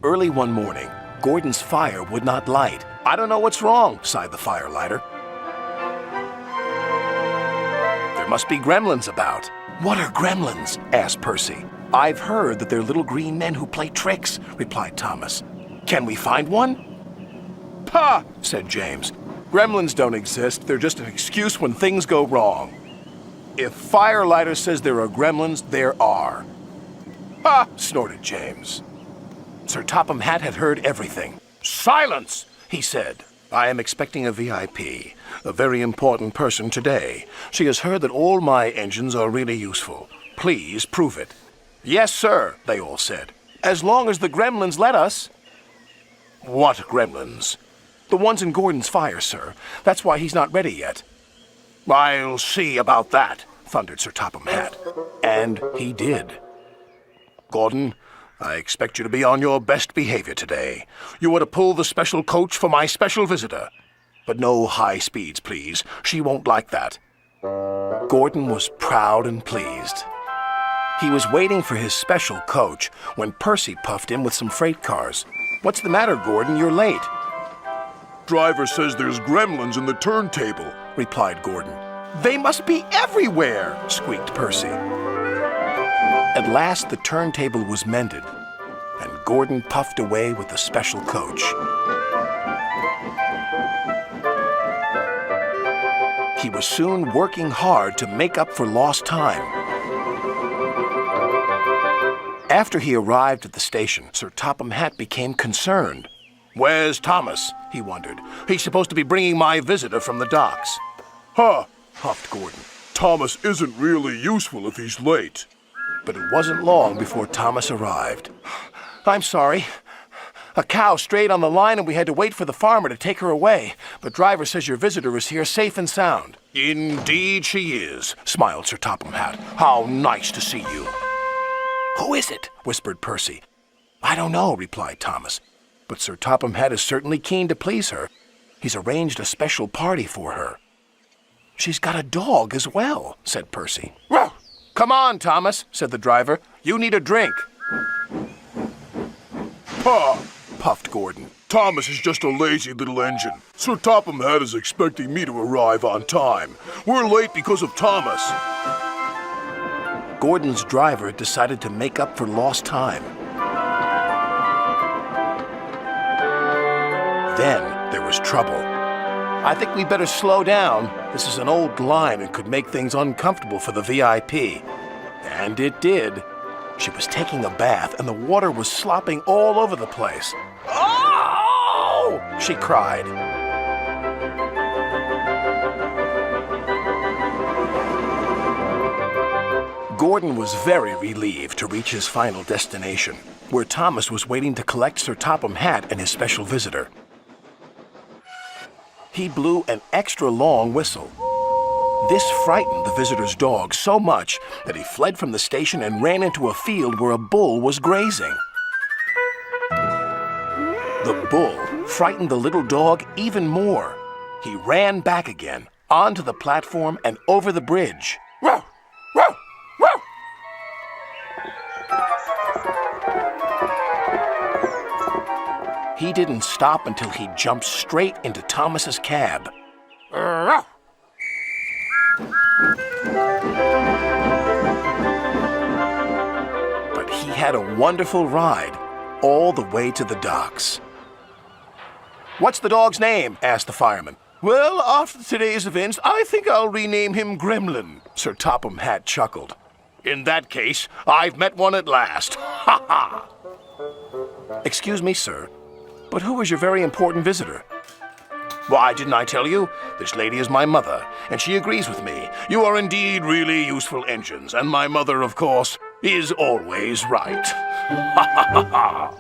Early one morning, Gordon's fire would not light. "I don't know what's wrong," sighed the firelighter. "There must be gremlins about." "What are gremlins?" asked Percy. "I've heard that they're little green men who play tricks," replied Thomas. "Can we find one?" "Pah!" said James. "Gremlins don't exist. They're just an excuse when things go wrong. If Firelighter says there are gremlins, there are." "Ha!" snorted James. Sir Topham Hatt had heard everything. "Silence!" he said. "I am expecting a VIP, a very important person today. She has heard that all my engines are really useful. Please prove it." "Yes, sir," they all said. "As long as the gremlins let us." "What gremlins?" "The ones in Gordon's fire, sir. That's why he's not ready yet." "I'll see about that," thundered Sir Topham Hatt. And he did. "Gordon, I expect you to be on your best behavior today. You are to pull the special coach for my special visitor. But no high speeds, please. She won't like that." Gordon was proud and pleased. He was waiting for his special coach when Percy puffed in with some freight cars. "What's the matter, Gordon? You're late." "Driver says there's gremlins in the turntable," replied Gordon. "They must be everywhere," squeaked Percy. At last the turntable was mended, and Gordon puffed away with the special coach. He was soon working hard to make up for lost time. After he arrived at the station, Sir Topham Hatt became concerned. "Where's Thomas?" he wondered. "He's supposed to be bringing my visitor from the docks." "Huh!" huffed Gordon. "Thomas isn't really useful if he's late." But it wasn't long before Thomas arrived. "I'm sorry. A cow strayed on the line and we had to wait for the farmer to take her away. But driver says your visitor is here safe and sound." "Indeed she is," smiled Sir Topham Hatt. "How nice to see you." "Who is it?" whispered Percy. "I don't know," replied Thomas. "But Sir Topham Hatt is certainly keen to please her. He's arranged a special party for her." "She's got a dog as well," said Percy. "Well, come on, Thomas," said the driver. "You need a drink." "Pah!" puffed Gordon. "Thomas is just a lazy little engine. Sir Topham Hatt is expecting me to arrive on time. We're late because of Thomas." Gordon's driver decided to make up for lost time. Then there was trouble. "I think we better slow down. This is an old line and could make things uncomfortable for the VIP." And it did. She was taking a bath and the water was slopping all over the place. "Oh!" she cried. Gordon was very relieved to reach his final destination, where Thomas was waiting to collect Sir Topham Hatt and his special visitor. He blew an extra long whistle. This frightened the visitor's dog so much that he fled from the station and ran into a field where a bull was grazing. The bull frightened the little dog even more. He ran back again, onto the platform and over the bridge. "Row! Row! Row!" He didn't stop until he jumped straight into Thomas's cab. "Row!" But he had a wonderful ride, all the way to the docks. "What's the dog's name?" asked the fireman. "Well, after today's events, I think I'll rename him Gremlin," Sir Topham Hatt chuckled. "In that case, I've met one at last. Ha ha!" "Excuse me, sir, but who is your very important visitor?" "Why, didn't I tell you? This lady is my mother, and she agrees with me. You are indeed really useful engines, and my mother, of course, is always right. Ha ha ha ha!"